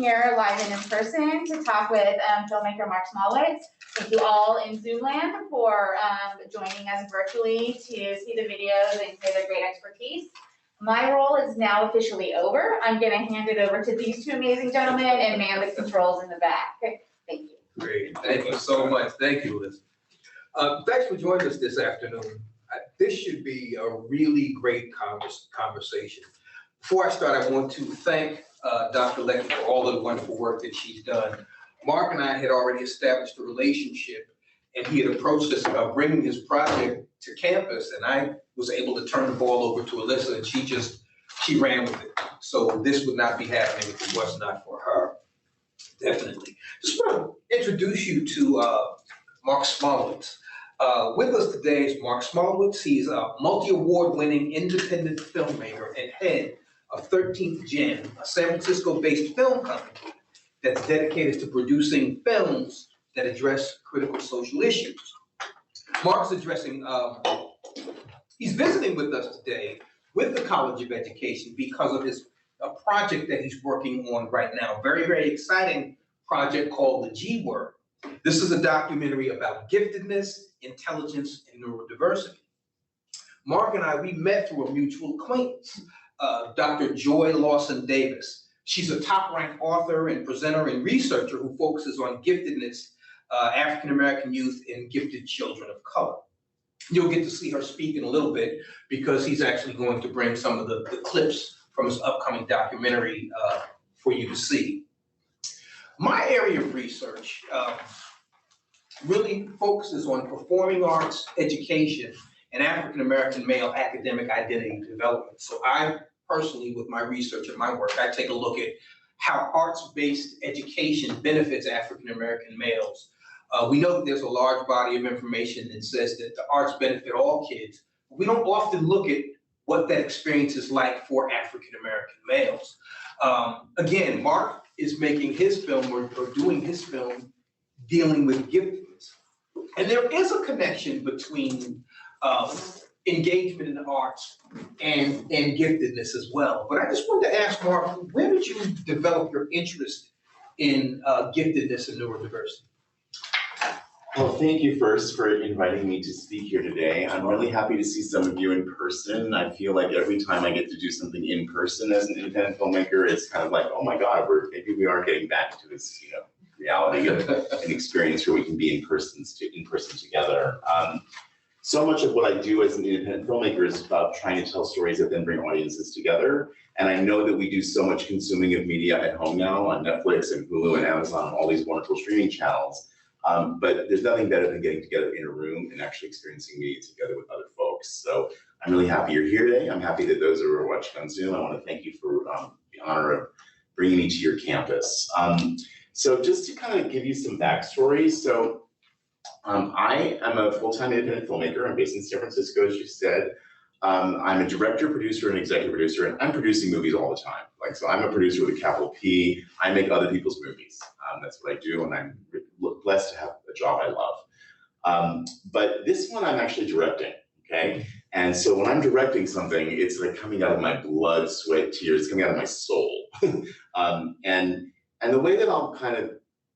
Here live and in person to talk with filmmaker Marc Smolowitz. Thank you all in Zoom land for joining us virtually to see the videos and hear their great expertise. My role is now officially over. I'm going to hand it over to these two amazing gentlemen and man the controls in the back. Thank you. Great. Thank you so much. Thank you, Liz. Thanks for joining us this afternoon. This should be a really great conversation. Before I start, I want to thank Dr. Lecky for all of the wonderful work that she's done. Marc and I had already established a relationship, and he had approached us about bringing his project to campus, and I was able to turn the ball over to Alyssa, and she ran with it. So this would not be happening if it was not for her, definitely. Just want to introduce you to Marc Smolowitz. With us today is Marc Smolowitz. He's a multi-award-winning independent filmmaker and head of 13th Gen, a San Francisco-based film company that's dedicated to producing films that address critical social issues. Marc's he's visiting with us today with the College of Education because of a project that he's working on right now. Very, very exciting project called The G Word. This is a documentary about giftedness, intelligence, and neurodiversity. Marc and we met through a mutual acquaintance. Dr. Joy Lawson Davis. She's a top-ranked author and presenter and researcher who focuses on giftedness, African-American youth, and gifted children of color. You'll get to see her speak in a little bit because he's actually going to bring some of the clips from his upcoming documentary for you to see. My area of research really focuses on performing arts education and African-American male academic identity development. So I personally, with my research and my work, I take a look at how arts-based education benefits African-American males. We know that there's a large body of information that says that the arts benefit all kids. But we don't often look at what that experience is like for African-American males. Again, Marc is making his film or doing his film dealing with giftedness. And there is a connection between engagement in the arts and giftedness as well. But I just wanted to ask Marc, where did you develop your interest in giftedness and neurodiversity? Well, thank you first for inviting me to speak here today. I'm really happy to see some of you in person. I feel like every time I get to do something in person as an independent filmmaker, it's kind of like, oh my God, maybe we are getting back to this, reality of an experience where we can be in person together. So much of what I do as an independent filmmaker is about trying to tell stories that then bring audiences together. And I know that we do so much consuming of media at home now on Netflix and Hulu and Amazon and all these wonderful streaming channels. But there's nothing better than getting together in a room and actually experiencing media together with other folks. So I'm really happy you're here today. I'm happy that those who are watching on Zoom, I want to thank you for the honor of bringing me to your campus. So just to kind of give you some backstory. So I am a full-time independent filmmaker. I'm based in San Francisco, as you said. I'm a director, producer, and executive producer, and I'm producing movies all the time. So I'm a producer with a capital P. I make other people's movies. That's what I do, and I'm blessed to have a job I love. But this one I'm actually directing, okay? And so when I'm directing something, it's like coming out of my blood, sweat, tears, coming out of my soul. And the way that I'll kind of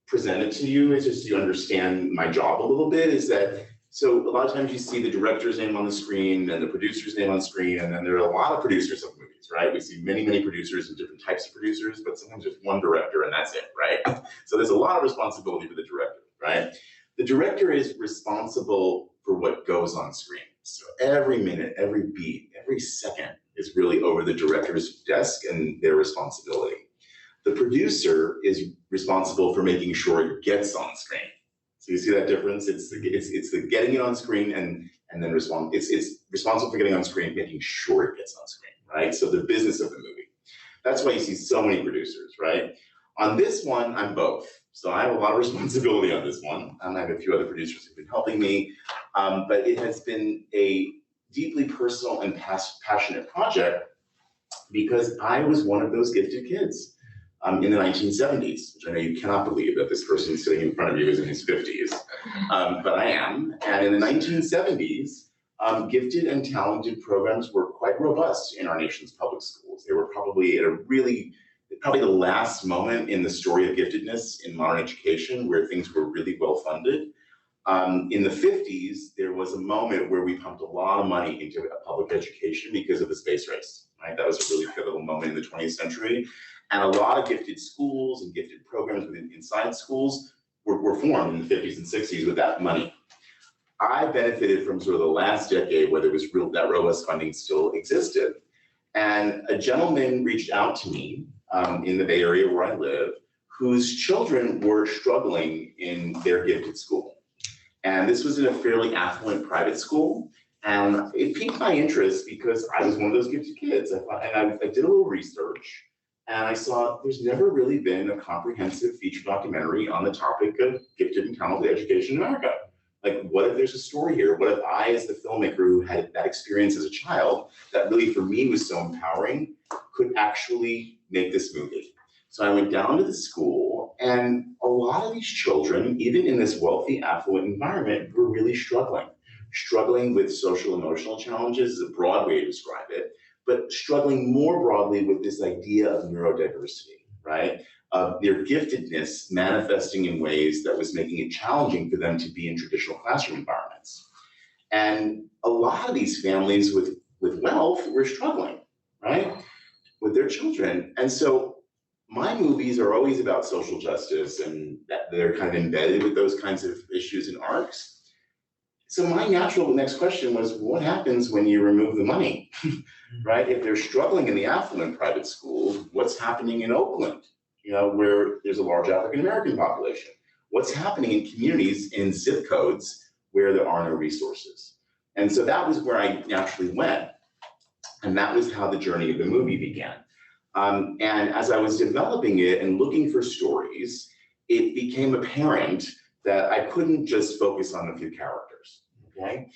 present it to you is just so you understand my job a little bit, is that, so a lot of times you see the director's name on the screen and the producer's name on the screen, and then there are a lot of producers of movies, right? We see many, many producers and different types of producers, but sometimes just one director and that's it, right? So there's a lot of responsibility for the director, right? The director is responsible for what goes on screen. So every minute, every beat, every second is really over the director's desk and their responsibility. The producer is responsible for making sure it gets on screen. So you see that difference? It's the getting it on screen and then it's responsible for getting on screen, making sure it gets on screen, right? So the business of the movie. That's why you see so many producers, right? On this one, I'm both. So I have a lot of responsibility on this one. I have a few other producers who've been helping me, but it has been a deeply personal and passionate project because I was one of those gifted kids. In the 1970s, which I know you cannot believe that this person sitting in front of you is in his 50s, but I am. And in the 1970s, gifted and talented programs were quite robust in our nation's public schools. They were probably at a really probably the last moment in the story of giftedness in modern education where things were really well funded. In the 50s, there was a moment where we pumped a lot of money into public education because of the space race, right? That was a really pivotal moment in the 20th century. And a lot of gifted schools and gifted programs inside schools were formed in the 50s and 60s with that money. I benefited from sort of the last decade where there was that robust funding still existed. And a gentleman reached out to me in the Bay Area where I live, whose children were struggling in their gifted school. And this was in a fairly affluent private school. And it piqued my interest because I was one of those gifted kids. I did a little research, and I saw there's never really been a comprehensive feature documentary on the topic of gifted and talented education in America. Like, what if there's a story here? What if I, as the filmmaker who had that experience as a child, that really for me was so empowering, could actually make this movie? So I went down to the school, and a lot of these children, even in this wealthy, affluent environment, were really struggling with social emotional challenges is a broad way to describe it, but struggling more broadly with this idea of neurodiversity, right? Of their giftedness manifesting in ways that was making it challenging for them to be in traditional classroom environments. And a lot of these families with wealth were struggling, right, with their children. And so my movies are always about social justice, and that they're kind of embedded with those kinds of issues and arcs. So my natural next question was, what happens when you remove the money, right? If they're struggling in the affluent private schools, what's happening in Oakland, where there's a large African-American population? What's happening in communities in zip codes where there are no resources? And so that was where I naturally went. And that was how the journey of the movie began. And as I was developing it and looking for stories, it became apparent that I couldn't just focus on a few characters, okay?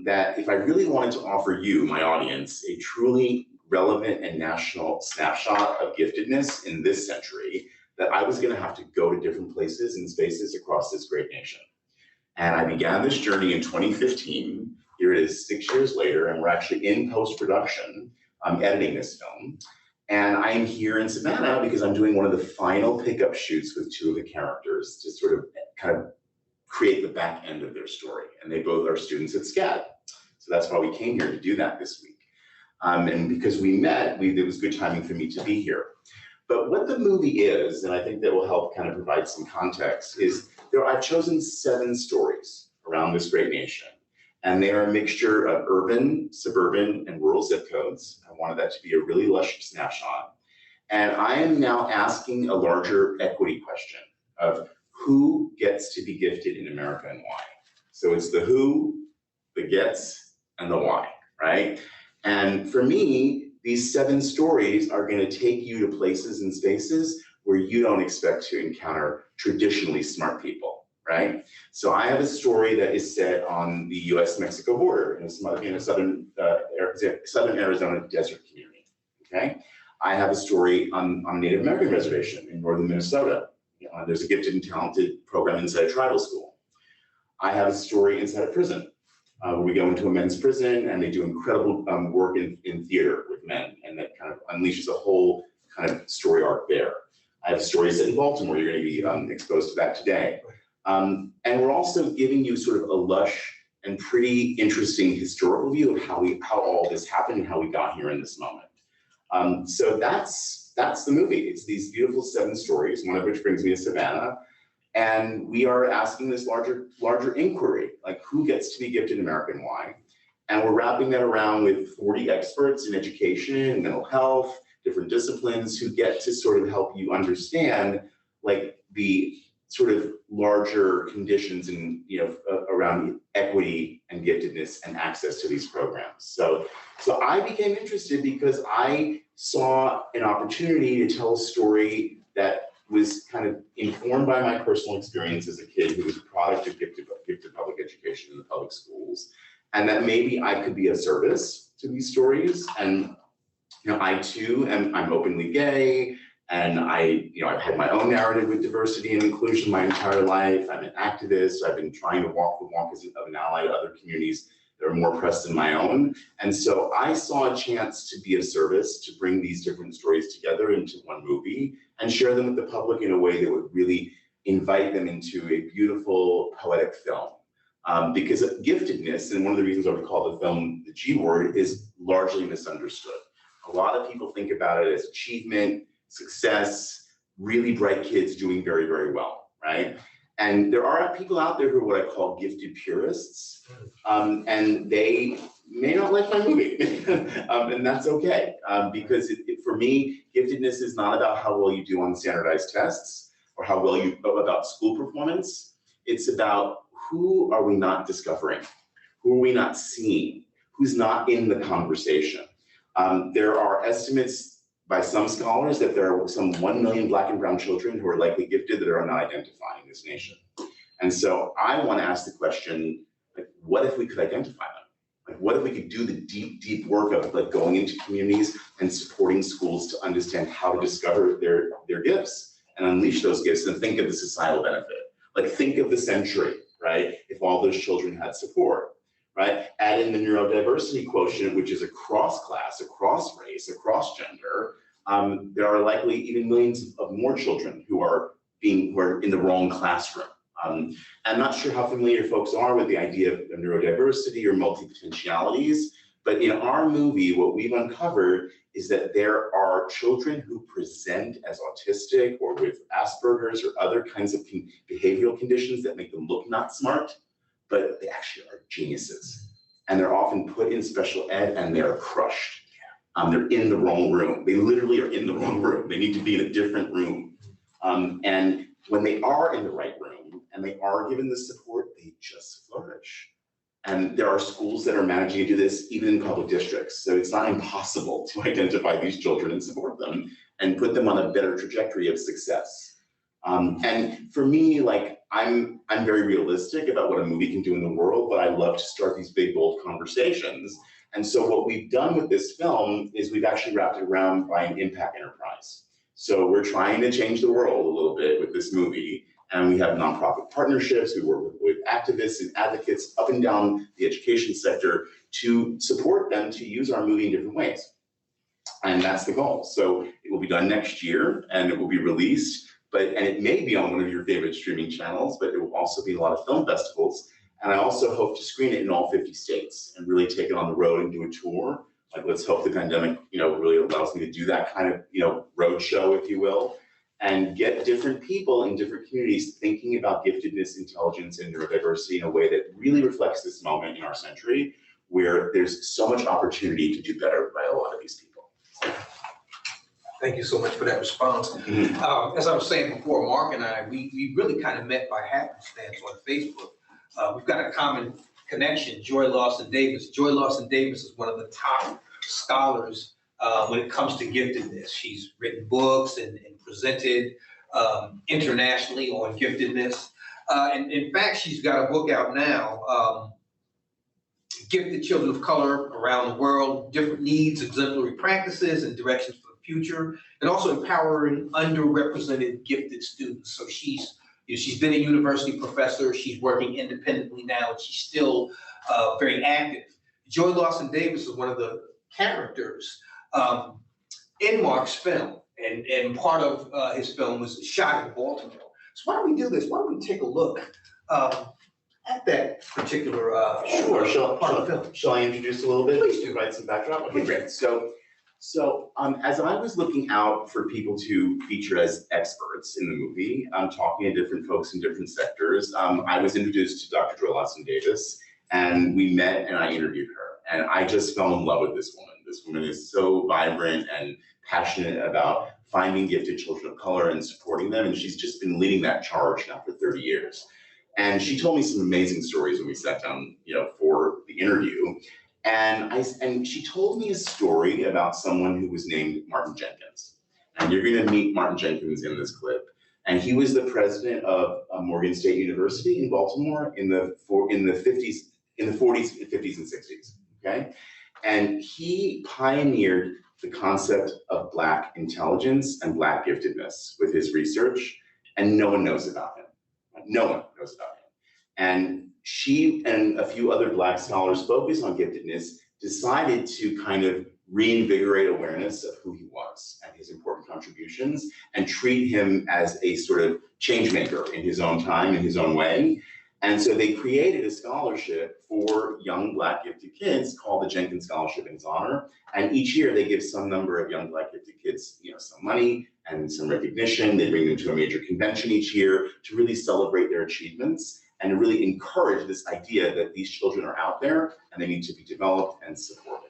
That if I really wanted to offer you, my audience, a truly relevant and national snapshot of giftedness in this century, that I was gonna have to go to different places and spaces across this great nation. And I began this journey in 2015. Here it is 6 years later, and we're actually in post-production. I'm editing this film. And I am here in Savannah because I'm doing one of the final pickup shoots with two of the characters to sort of kind of create the back end of their story. And they both are students at SCAD. So that's why we came here to do that this week. And because we met, it was good timing for me to be here. But what the movie is, and I think that will help kind of provide some context, is I've chosen 7 stories around this great nation. And they are a mixture of urban, suburban, and rural zip codes. I wanted that to be a really lush snapshot. And I am now asking a larger equity question of who gets to be gifted in America and why. So it's the who, the gets, and the why, right? And for me, these 7 stories are going to take you to places and spaces where you don't expect to encounter traditionally smart people. Right? So I have a story that is set on the US-Mexico border in a southern Arizona desert community, okay? I have a story on a Native American reservation in northern Minnesota. There's a gifted and talented program inside a tribal school. I have a story inside a prison where we go into a men's prison and they do incredible work in theater with men, and that kind of unleashes a whole kind of story arc there. I have a story set in Baltimore. You're going to be exposed to that today. And we're also giving you sort of a lush and pretty interesting historical view of how all this happened and how we got here in this moment. So that's the movie. It's these beautiful 7 stories, one of which brings me to Savannah. And we are asking this larger inquiry, like who gets to be gifted in America and why? And we're wrapping that around with 40 experts in education, mental health, different disciplines who get to sort of help you understand like the sort of larger conditions and around equity and giftedness and access to these programs. So I became interested because I saw an opportunity to tell a story that was kind of informed by my personal experience as a kid who was a product of gifted public education in the public schools, and that maybe I could be of service to these stories. And I too I'm openly gay. And I've had my own narrative with diversity and inclusion my entire life. I'm an activist. I've been trying to walk the walk of an ally to other communities that are more pressed than my own. And so I saw a chance to be of service, to bring these different stories together into one movie and share them with the public in a way that would really invite them into a beautiful, poetic film. Because giftedness, and one of the reasons I would call the film the G word, is largely misunderstood. A lot of people think about it as achievement, success, really bright kids doing very, very well, right? And there are people out there who are what I call gifted purists, and they may not like my movie, and that's okay, because for me, giftedness is not about how well you do on standardized tests or how well you go about school performance. It's about who are we not discovering, who are we not seeing, who's not in the conversation. There are estimates by some scholars that there are some 1 million Black and brown children who are likely gifted that are not identifying in this nation. And so I want to ask the question, like, what if we could identify them? Like, what if we could do the deep, deep work of like going into communities and supporting schools to understand how to discover their gifts and unleash those gifts and think of the societal benefit. Like, think of the century, right? If all those children had support, right? Add in the neurodiversity quotient, which is across class, across race, across gender. There are likely even millions of more children who are in the wrong classroom. I'm not sure how familiar folks are with the idea of neurodiversity or multi-potentialities, but in our movie, what we've uncovered is that there are children who present as autistic or with Asperger's or other kinds of behavioral conditions that make them look not smart, but they actually are geniuses. And they're often put in special ed and they're crushed. They're in the wrong room. They literally are in the wrong room. They need to be in a different room. And when they are in the right room and they are given the support, they just flourish. And there are schools that are managing to do this even in public districts. So it's not impossible to identify these children and support them and put them on a better trajectory of success. And for me, like, I'm very realistic about what a movie can do in the world, but I love to start these big, bold conversations. And so what we've done with this film is we've actually wrapped it around by an impact enterprise. So we're trying to change the world a little bit with this movie. And we have nonprofit partnerships. We work with activists and advocates up and down the education sector to support them to use our movie in different ways. And that's the goal. So it will be done next year and it will be released, and it may be on one of your favorite streaming channels, but it will also be in a lot of film festivals. And I also hope to screen it in all 50 states and really take it on the road and do a tour. Like, let's hope the pandemic, really allows me to do that kind of, road show, if you will, and get different people in different communities thinking about giftedness, intelligence, and neurodiversity in a way that really reflects this moment in our century where there's so much opportunity to do better by a lot of these people. Thank you so much for that response. As I was saying before, Marc and I, we really kind of met by happenstance on Facebook. We've got a common connection, Joy Lawson Davis. Joy Lawson Davis is one of the top scholars when it comes to giftedness. She's written books and presented internationally on giftedness. And in fact, she's got a book out now, Gifted Children of Color Around the World, Different Needs, Exemplary Practices, and Directions for the Future, and also empowering underrepresented gifted students. So she's been a university professor. She's working independently now. She's still very active. Joy Lawson Davis is one of the characters in Marc's film, and part of his film was shot in Baltimore. So why don't we do this? Why don't we take a look at that particular Sure. part of the film? Shall I introduce a little bit? Please do. To provide some backdrop? Okay, great. So as I was looking out for people to feature as experts in the movie, talking to different folks in different sectors, I was introduced to Dr. Joy Lawson Davis, and we met and I interviewed her. And I just fell in love with this woman. This woman is so vibrant and passionate about finding gifted children of color and supporting them. And she's just been leading that charge now for 30 years. And she told me some amazing stories when we sat down, for the interview. And she told me a story about someone who was named Martin Jenkins. And you're going to meet Martin Jenkins in this clip. And he was the president of Morgan State University in Baltimore in the 40s, 50s, and 60s. Okay, and he pioneered the concept of Black intelligence and Black giftedness with his research, and no one knows about him. No one knows about him. And she and a few other Black scholars focused on giftedness decided to kind of reinvigorate awareness of who he was and his important contributions and treat him as a sort of change maker in his own time, in his own way. And so they created a scholarship for young Black gifted kids called the Jenkins Scholarship in his honor. And each year they give some number of young Black gifted kids, some money and some recognition. They bring them to a major convention each year to really celebrate their achievements and to really encourage this idea that these children are out there and they need to be developed and supported.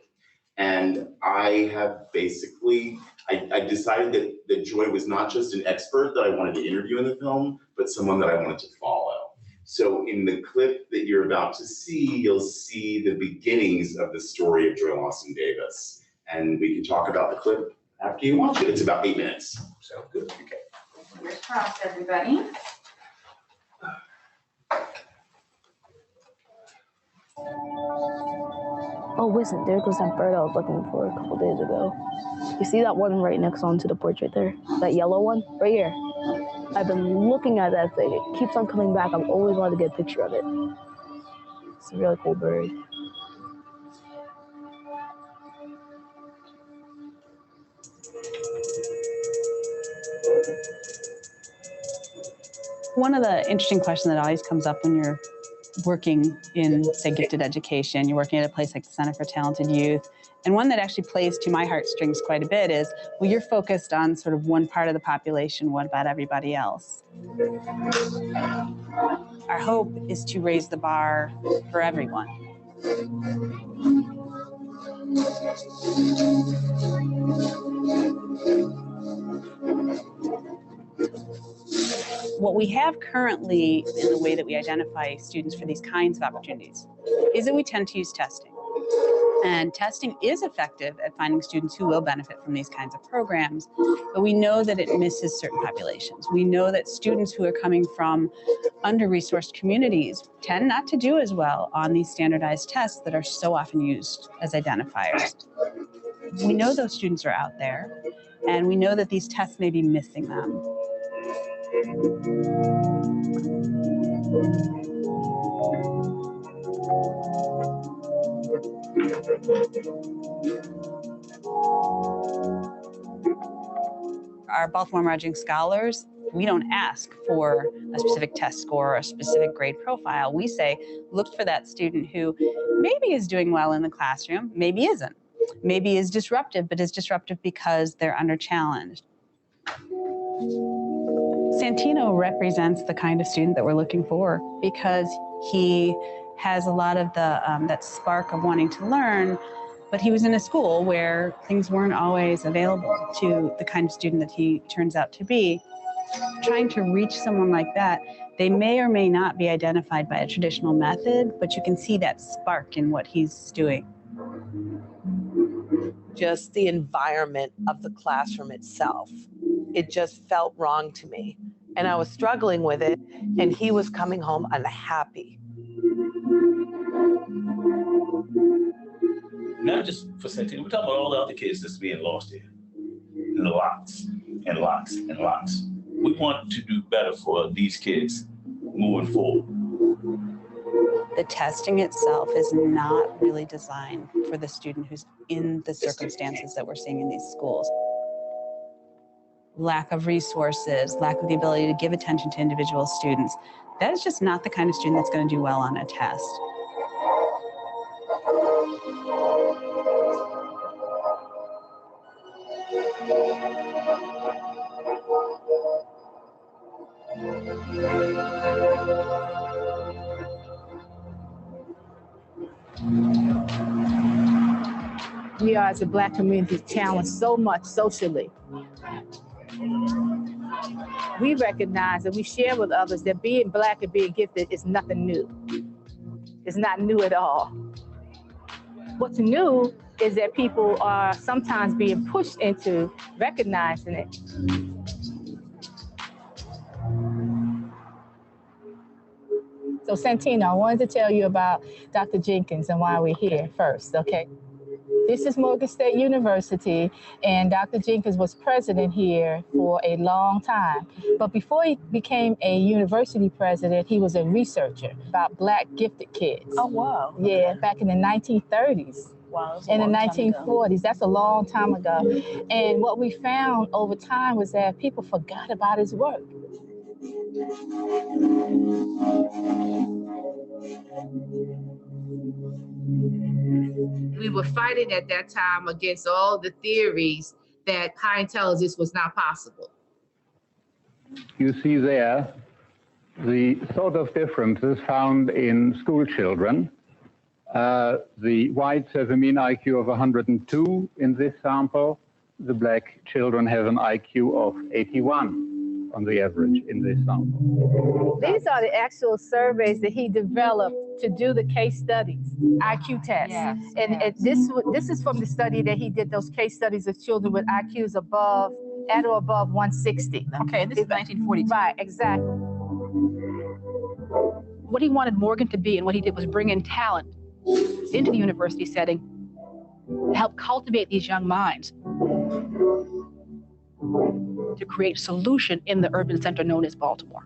And I have basically, I decided that Joy was not just an expert that I wanted to interview in the film, but someone that I wanted to follow. So in the clip that you're about to see, you'll see the beginnings of the story of Joy Lawson Davis. And we can talk about the clip after you watch it. It's about 8 minutes. Sounds good. Okay. Fingers crossed, everybody. Oh, listen, there goes that bird I was looking for a couple days ago. You see that one right next onto the portrait there? That yellow one? Right here. I've been looking at that thing. It keeps on coming back. I've always wanted to get a picture of it. It's a really cool bird. One of the interesting questions that always comes up when you're working in, say, gifted education, you're working at a place like the Center for Talented Youth, and one that actually plays to my heartstrings quite a bit is, well, you're focused on sort of one part of the population, what about everybody else? Our hope is to raise the bar for everyone. What we have currently in the way that we identify students for these kinds of opportunities is that we tend to use testing. And testing is effective at finding students who will benefit from these kinds of programs, but we know that it misses certain populations. We know that students who are coming from under-resourced communities tend not to do as well on these standardized tests that are so often used as identifiers. We know those students are out there, and we know that these tests may be missing them. Our Baltimore emerging scholars, we don't ask for a specific test score or a specific grade profile. We say, look for that student who maybe is doing well in the classroom, maybe isn't. Maybe is disruptive, but is disruptive because they're under challenged. Santino represents the kind of student that we're looking for because he has a lot of the that spark of wanting to learn, but he was in a school where things weren't always available to the kind of student that he turns out to be. Trying to reach someone like that, they may or may not be identified by a traditional method, but you can see that spark in what he's doing. Just the environment of the classroom itself. It just felt wrong to me. And I was struggling with it, and he was coming home unhappy. Not just for Santino, we're talking about all the other kids that's being lost here. Lots and lots and lots. We want to do better for these kids moving forward. The testing itself is not really designed for the student who's in the circumstances that we're seeing in these schools. Lack of resources, lack of the ability to give attention to individual students. That is just not the kind of student that's going to do well on a test. We are, as a Black community, challenged so much socially. We recognize and we share with others that being Black and being gifted is nothing new. It's not new at all. What's new is that people are sometimes being pushed into recognizing it. So Santino, I wanted to tell you about Dr. Jenkins and why we're here first, okay? This is Morgan State University, and Dr. Jenkins was president here for a long time. But before he became a university president, he was a researcher about Black gifted kids. Oh, wow. Yeah, back in the 1930s. Wow. In the 1940s. That's a long time ago. And what we found over time was that people forgot about his work. We were fighting at that time against all the theories that high intelligence was not possible. You see there the sort of differences found in school children. The whites have a mean IQ of 102 in this sample. The Black children have an IQ of 81 on the average in this sample. These are the actual surveys that he developed to do the case studies, IQ tests. Yes, and this is from the study that he did, those case studies of children with IQs at or above 160. Okay, this is 1942. Right, exactly. What he wanted Morgan to be and what he did was bring in talent into the university setting to help cultivate these young minds, to create solution in the urban center known as Baltimore.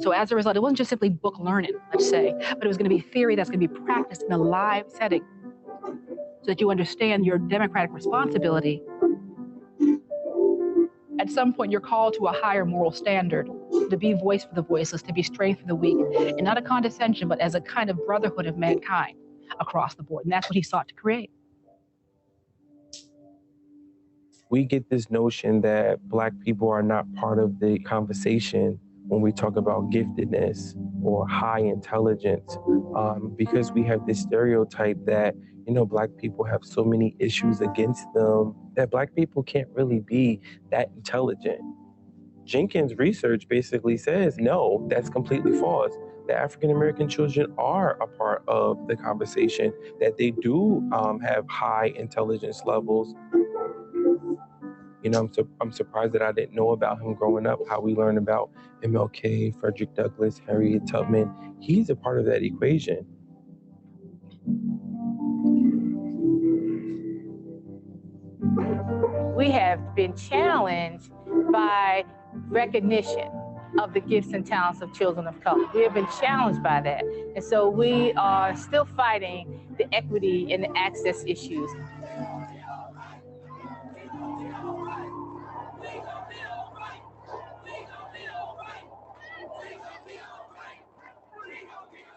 So as a result, it wasn't just simply book learning, let's say, but it was going to be theory that's going to be practiced in a live setting so that you understand your democratic responsibility. At some point, you're called to a higher moral standard, to be voice for the voiceless, to be strength for the weak, and not a condescension, but as a kind of brotherhood of mankind across the board. And that's what he sought to create. We get this notion that Black people are not part of the conversation when we talk about giftedness or high intelligence, because we have this stereotype that, Black people have so many issues against them that Black people can't really be that intelligent. Jenkins' research basically says, no, that's completely false. The African-American children are a part of the conversation, that they do have high intelligence levels. I'm surprised that I didn't know about him growing up, how we learned about MLK, Frederick Douglass, Harriet Tubman. He's a part of that equation. We have been challenged by recognition of the gifts and talents of children of color. We have been challenged by that. And so we are still fighting the equity and the access issues.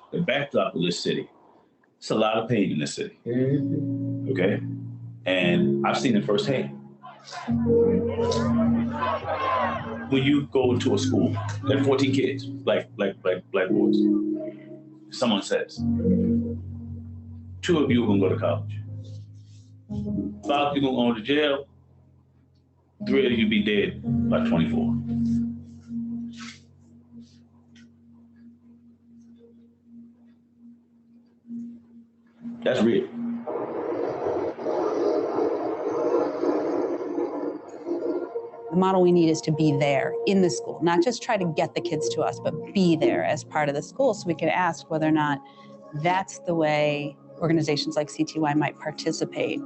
The backdrop of this city, it's a lot of pain in this city, okay? And I've seen it firsthand. When you go into a school, there are 14 kids, black boys. Someone says, 2 of you are gonna go to college. 5 of you gonna go to jail. 3 of you be dead by 24. That's real. The model we need is to be there in the school, not just try to get the kids to us, but be there as part of the school so we can ask whether or not that's the way organizations like CTY might participate.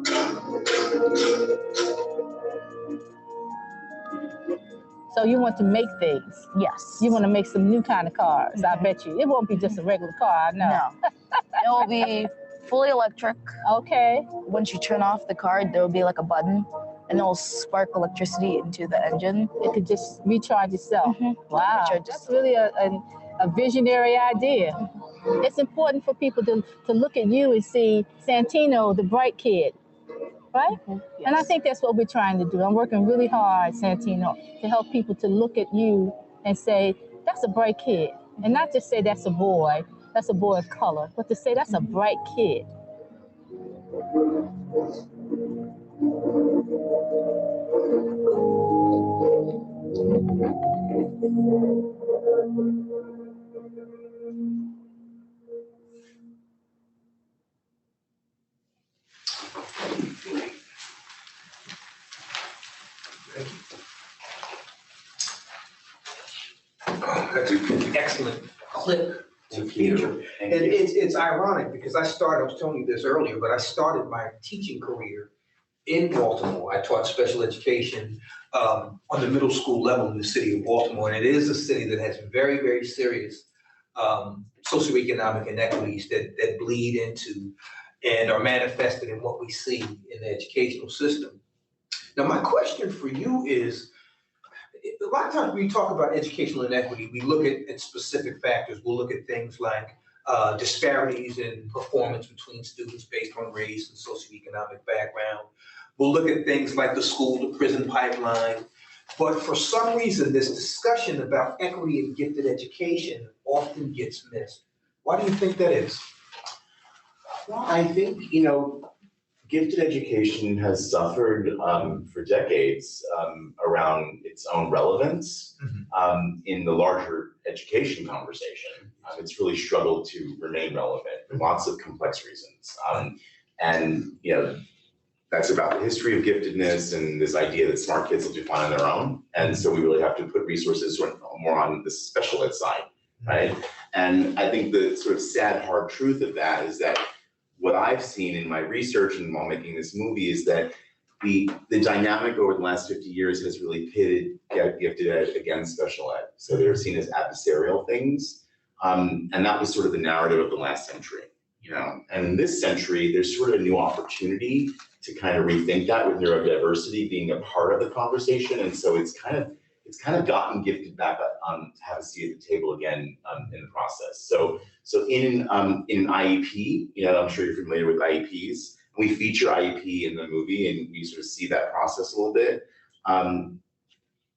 So you want to make things? Yes. You want to make some new kind of cars, I bet you. It won't be just a regular car, I know. No. It will be fully electric. Okay. Once you turn off the car, there will be like a button and it will spark electricity into the engine. It could just recharge itself. Wow, Recharge that's itself. really a visionary idea. It's important for people to look at you and see Santino, the bright kid, right? Yes. And I think that's what we're trying to do. I'm working really hard, Santino, to help people to look at you and say, that's a bright kid. And not just say that's a boy of color, but to say that's a bright kid. That's an excellent clip to Thank you. feature. Thank And you. it's ironic because I was telling you this earlier, but I started my teaching career in Baltimore. I taught special education on the middle school level in the city of Baltimore. And it is a city that has very, very serious socioeconomic inequities that bleed into and are manifested in what we see in the educational system. Now, my question for you is, a lot of times when we talk about educational inequity, we look at specific factors. We'll look at things like disparities in performance between students based on race and socioeconomic background. We'll look at things like the school to prison pipeline. But for some reason, this discussion about equity in gifted education often gets missed. Why do you think that is? Well, I think, gifted education has suffered for decades around its own relevance in the larger education conversation. It's really struggled to remain relevant for lots of complex reasons. That's about the history of giftedness and this idea that smart kids will do fine on their own. And so we really have to put resources more on the special ed side, right? And I think the sort of sad, hard truth of that is that what I've seen in my research and while making this movie is that the dynamic over the last 50 years has really pitted gifted ed against special ed. So they're seen as adversarial things. And that was sort of the narrative of the last century, And in this century, there's sort of a new opportunity to kind of rethink that with neurodiversity being a part of the conversation. And so it's kind of gotten gifted back to have a seat at the table again in the process. So in an IEP, I'm sure you're familiar with IEPs. We feature IEP in the movie and we sort of see that process a little bit.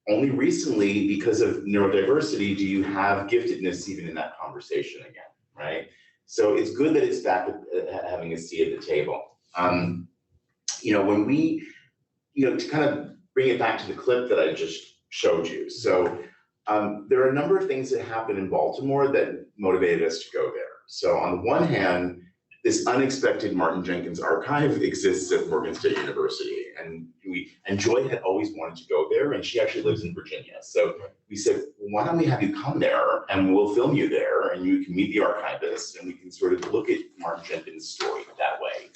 Only recently, because of neurodiversity, do you have giftedness even in that conversation again, right? So it's good that it's back having a seat at the table. When we, to kind of bring it back to the clip that I just showed you. So there are a number of things that happened in Baltimore that motivated us to go there. So on the one hand, this unexpected Martin Jenkins archive exists at Morgan State University. And Joy had always wanted to go there, and she actually lives in Virginia. So we said, well, why don't we have you come there and we'll film you there and you can meet the archivist and we can sort of look at Martin Jenkins' story that way.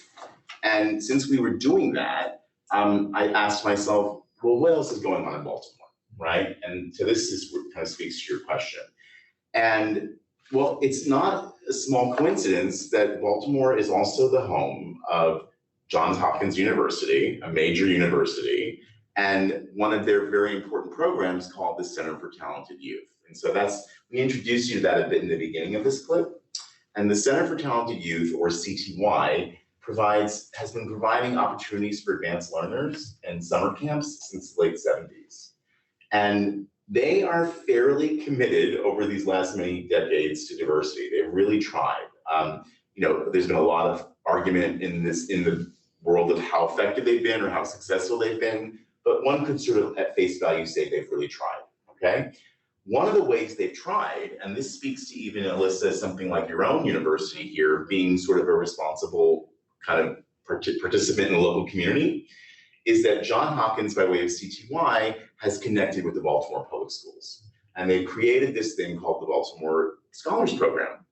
And since we were doing that, I asked myself, well, what else is going on in Baltimore, right? And so this is what kind of speaks to your question. And well, it's not a small coincidence that Baltimore is also the home of Johns Hopkins University, a major university, and one of their very important programs called the Center for Talented Youth. And so we introduced you to that a bit in the beginning of this clip. And the Center for Talented Youth, or CTY, has been providing opportunities for advanced learners and summer camps since the late 70s. And they are fairly committed over these last many decades to diversity. They've really tried. There's been a lot of argument in the world of how effective they've been or how successful they've been, but one could sort of at face value say they've really tried, okay? One of the ways they've tried, and this speaks to even, Alyssa, something like your own university here, being sort of a responsible kind of participant in the local community, is that Johns Hopkins, by way of CTY, has connected with the Baltimore Public Schools. And they've created this thing called the Baltimore Scholars Program.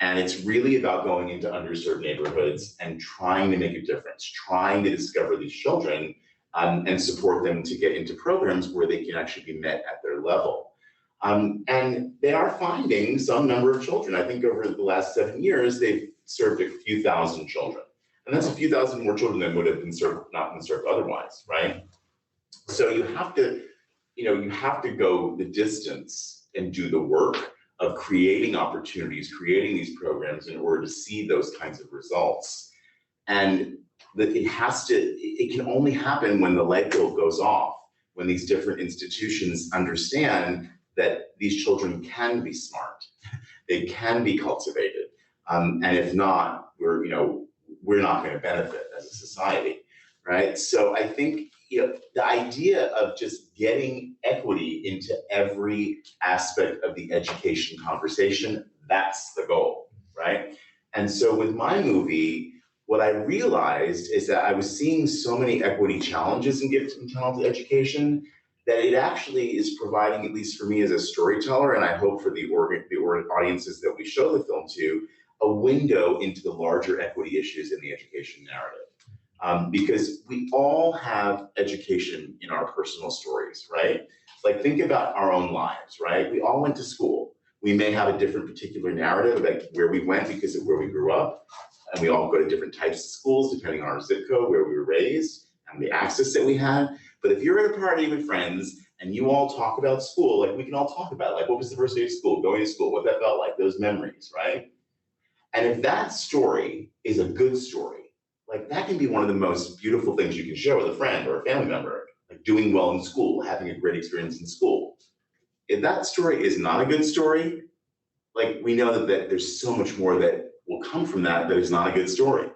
And it's really about going into underserved neighborhoods and trying to make a difference, trying to discover these children and support them to get into programs where they can actually be met at their level. And they are finding some number of children. I think over the last 7 years, they've served a few thousand children. And that's a few thousand more children than would have been served, not been served otherwise, right? So you have to go the distance and do the work of creating opportunities, creating these programs in order to see those kinds of results. And it can only happen when the light bulb goes off, when these different institutions understand that these children can be smart, they can be cultivated, and if not, we're not going to benefit as a society, right? So I think the idea of just getting equity into every aspect of the education conversation, that's the goal, right? And so with my movie, what I realized is that I was seeing so many equity challenges in gifted and talented education that it actually is providing, at least for me as a storyteller, and I hope for the audiences that we show the film to, a window into the larger equity issues in the education narrative. Because we all have education in our personal stories, right? Like, think about our own lives, right? We all went to school. We may have a different particular narrative about where we went because of where we grew up, and we all go to different types of schools depending on our zip code, where we were raised, and the access that we had. But if you're at a party with friends and you all talk about school, like, we can all talk about, like, what was the first day of school, going to school, what that felt like, those memories, right? And if that story is a good story, like, that can be one of the most beautiful things you can share with a friend or a family member, like doing well in school, having a great experience in school. If that story is not a good story, like, we know that there's so much more that will come from that is not a good story,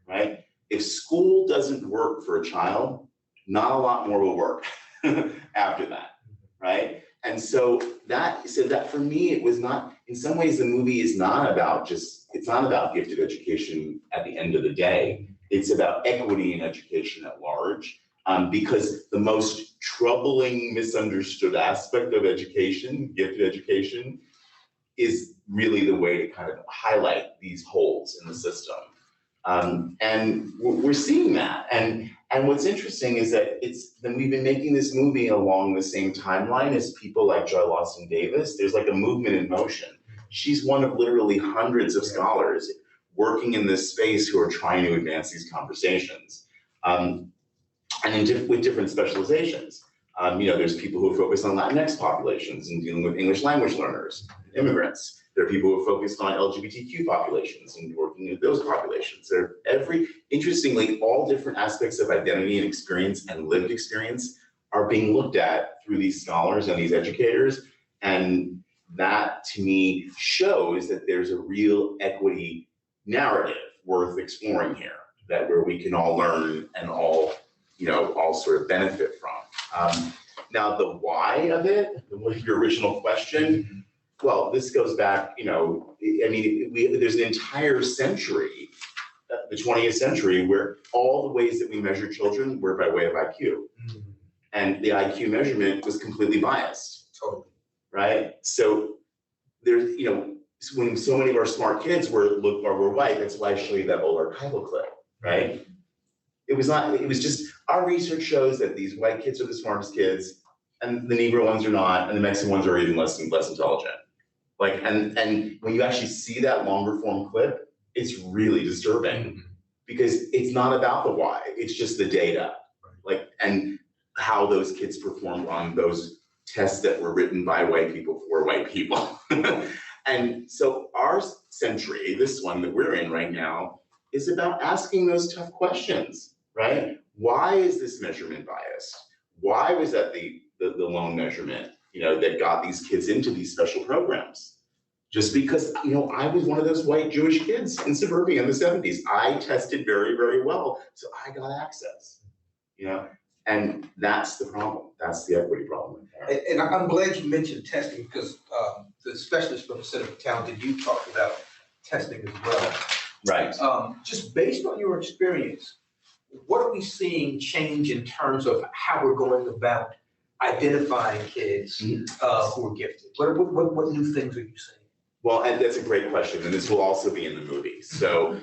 right? If school doesn't work for a child, not a lot more will work after that, right? And so that for me, it was not, in some ways, the movie is not about it's not about gifted education at the end of the day. It's about equity in education at large, because the most troubling, misunderstood aspect of education, gifted education, is really the way to kind of highlight these holes in the system. And we're seeing that. And what's interesting is that we've been making this movie along the same timeline as people like Joy Lawson Davis. There's like a movement in motion. She's one of literally hundreds of scholars working in this space who are trying to advance these conversations, and with different specializations. There's people who are focused on Latinx populations and dealing with English language learners, immigrants. There are people who are focused on LGBTQ populations and working with those populations. Interestingly, all different aspects of identity and experience and lived experience are being looked at through these scholars and these educators. And that, to me, shows that there's a real equity narrative worth exploring here, where we can all learn and all sort of benefit from. Now, the why of it, your original question, well, this goes back, there's an entire century, the 20th century, where all the ways that we measure children were by way of IQ. And the IQ measurement was completely biased. Totally. Right? So there's, when so many of our smart kids were white, that's why I show you that old archival clip, right? It was just, our research shows that these white kids are the smartest kids, and the Negro ones are not, and the Mexican ones are even less intelligent. Like, and when you actually see that longer form clip, it's really disturbing, because it's not about the why, it's just the data, like, and how those kids performed on those tests that were written by white people for white people. And so our century, this one that we're in right now, is about asking those tough questions, right? Why is this measurement biased? Why was that the lone measurement, that got these kids into these special programs? Just because, I was one of those white Jewish kids in suburbia in the 70s. I tested very, very well, so I got access, and that's the problem. That's the equity problem. And I'm glad you mentioned testing, because the specialist from the Center for Talented Youth talked about testing as well. Right. Just based on your experience, what are we seeing change in terms of how we're going about identifying kids who are gifted? What new things are you seeing? Well, and that's a great question, and this will also be in the movie. So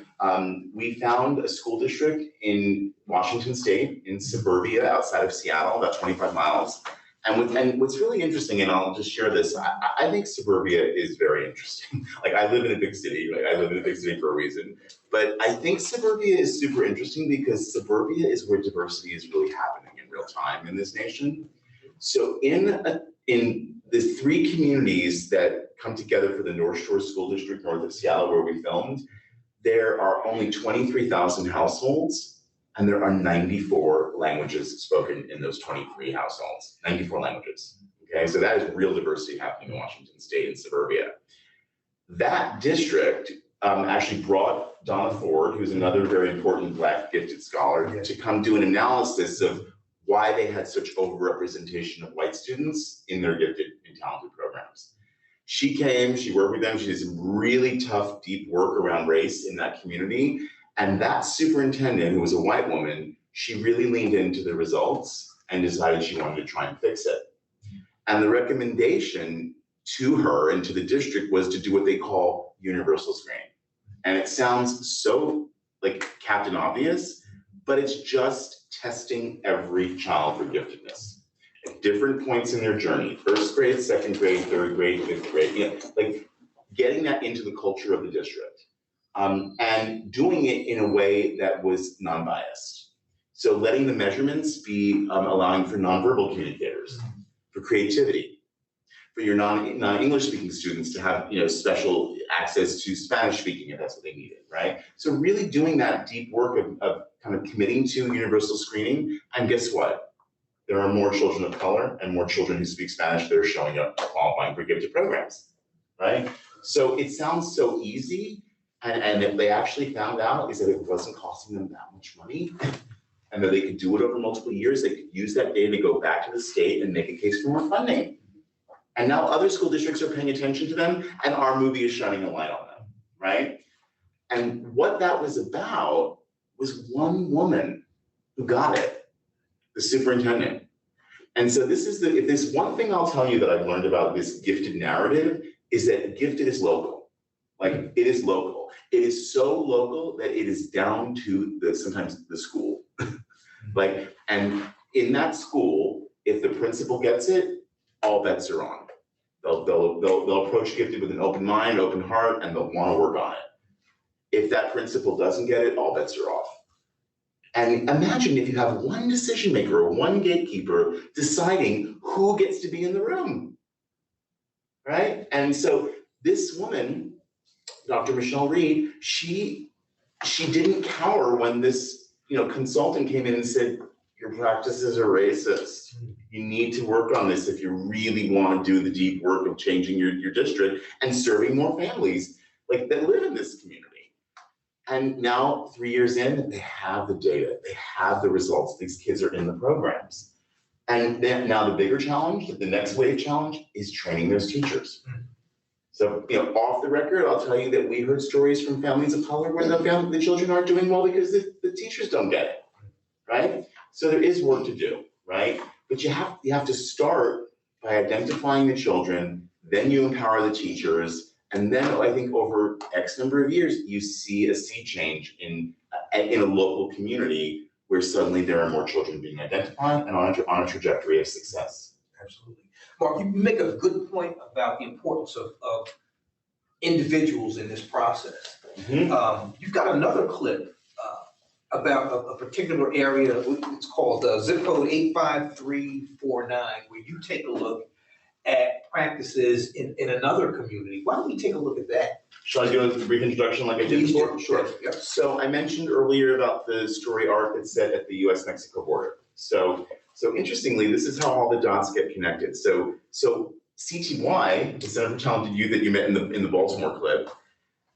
we found a school district in Washington State, in suburbia outside of Seattle, about 25 miles. And what's really interesting, and I'll just share this, I think suburbia is very interesting. Like, I live in a big city, I live in a big city for a reason. But I think suburbia is super interesting because suburbia is where diversity is really happening in real time in this nation. So in the three communities that come together for the North Shore School District north of Seattle, where we filmed, there are only 23,000 households, and there are 94 languages spoken in those 23 households, 94 languages. Okay, so that is real diversity happening in Washington State and suburbia. That district actually brought Donna Ford, who's another very important Black gifted scholar, to come do an analysis of why they had such overrepresentation of white students in their gifted and talented programs. She came, she worked with them, she did some really tough, deep work around race in that community. And that superintendent, who was a white woman, she really leaned into the results and decided she wanted to try and fix it. And the recommendation to her and to the district was to do what they call universal screening. And it sounds so like Captain Obvious, but it's just testing every child for giftedness at different points in their journey, first grade, second grade, third grade, fifth grade, like getting that into the culture of the district, and doing it in a way that was non-biased. So letting the measurements be allowing for nonverbal communicators, for creativity, for your non-English speaking students to have special access to Spanish speaking if that's what they needed, right? So really doing that deep work of kind of committing to universal screening, and guess what? There are more children of color and more children who speak Spanish that are showing up qualifying for gifted programs, right? So it sounds so easy, and if they actually found out is that it wasn't costing them that much money, and that they could do it over multiple years. They could use that data to go back to the state and make a case for more funding. And now other school districts are paying attention to them, and our movie is shining a light on them, right? And what that was about was one woman who got it, the superintendent. And so this is if there's one thing I'll tell you that I've learned about this gifted narrative is that gifted is local. Like it is local. It is so local that it is down to sometimes the school. And in that school, if the principal gets it, all bets are on. They'll approach gifted with an open mind, open heart, and they'll want to work on it. If that principal doesn't get it, all bets are off. And imagine if you have one decision maker or one gatekeeper deciding who gets to be in the room, right? And so this woman, Dr. Michelle Reed, she didn't cower when this consultant came in and said, your practices are racist. You need to work on this if you really want to do the deep work of changing your district and serving more families like that live in this community. And now 3 years in, they have the data, they have the results. These kids are in the programs. And then now the bigger challenge, the next wave challenge is training those teachers. So, off the record, I'll tell you that we heard stories from families of color where the children aren't doing well because the teachers don't get it, right? So there is work to do, right? But you have to start by identifying the children, then you empower the teachers, and then I think over X number of years, you see a sea change in a local community where suddenly there are more children being identified and on a trajectory of success. Absolutely. Marc, you make a good point about the importance of individuals in this process. Mm-hmm. You've got another clip about a particular area, it's called zip code 85349, where you take a look at practices in another community. Why don't we take a look at that? Shall I do a brief introduction like I did before? Sure. Yep. So I mentioned earlier about the story arc that's set at the US-Mexico border. So interestingly, this is how all the dots get connected. So CTY, the Center for Talented Youth that you met in the Baltimore clip,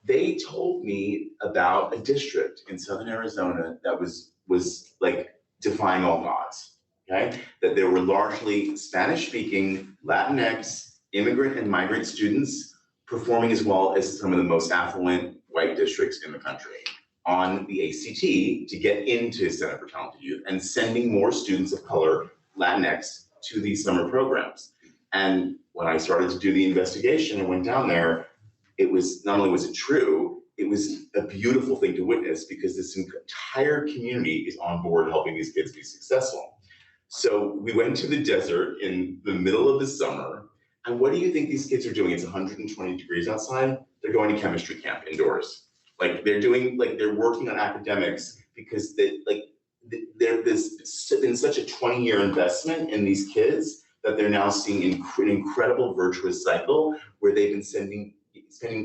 they told me about a district in Southern Arizona that was like defying all odds, okay? That there were largely Spanish-speaking, Latinx, immigrant and migrant students performing as well as some of the most affluent white districts in the country on the ACT to get into Center for Talented Youth and sending more students of color, Latinx, to these summer programs. And when I started to do the investigation and went down there, it was, not only was it true, it was a beautiful thing to witness because this entire community is on board helping these kids be successful. So we went to the desert in the middle of the summer, and what do you think these kids are doing? It's 120 degrees outside. They're going to chemistry camp indoors. They're working on academics because there's been such a 20-year investment in these kids that they're now seeing an incredible virtuous cycle where they've been sending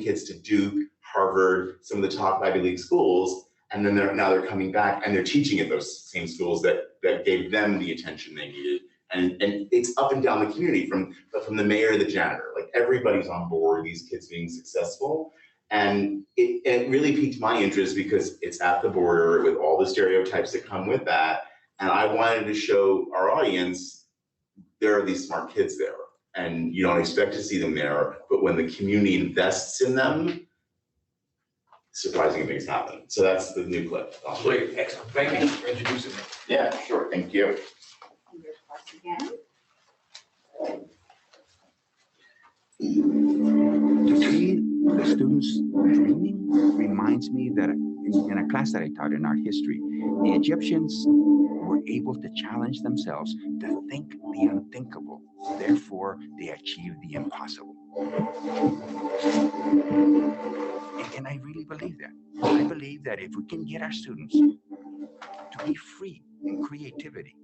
kids to Duke, Harvard, some of the top Ivy League schools, and then they're coming back and they're teaching at those same schools that gave them the attention they needed. And it's up and down the community from the mayor to the janitor. Like everybody's on board, these kids being successful. And it really piqued my interest because it's at the border with all the stereotypes that come with that. And I wanted to show our audience there are these smart kids there. And you don't expect to see them there, but when the community invests in them, surprising things happen. So that's the new clip. Great, excellent. Thank you for introducing me. Yeah, sure, thank you. Again. To see the students dreaming reminds me that in a class that I taught in art history, the Egyptians were able to challenge themselves to think the unthinkable. Therefore, they achieved the impossible. And I really believe that. I believe that if we can get our students to be free in creativity,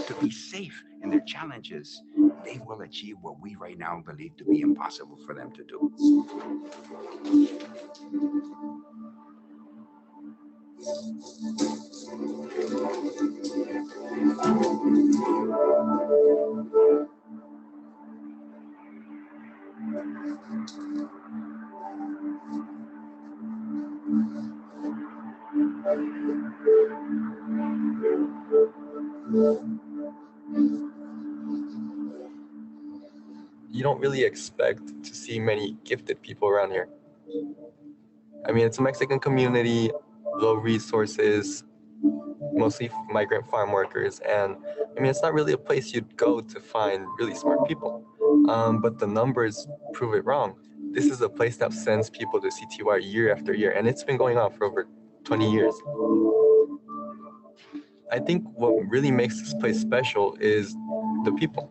to be safe in their challenges, they will achieve what we right now believe to be impossible for them to do. You don't really expect to see many gifted people around here. I mean, it's a Mexican community, low resources, mostly migrant farm workers. And I mean, it's not really a place you'd go to find really smart people. But the numbers prove it wrong. This is a place that sends people to CTY year after year, and it's been going on for over 20 years. I think what really makes this place special is the people.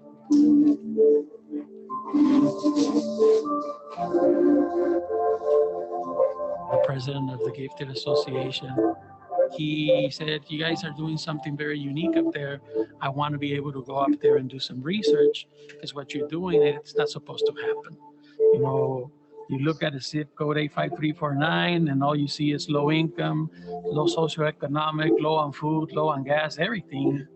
The president of the Gifted Association, he said, you guys are doing something very unique up there. I want to be able to go up there and do some research, because what you're doing, it's not supposed to happen. You know, you look at a zip code 85349 and all you see is low income, low socioeconomic, low on food, low on gas, everything.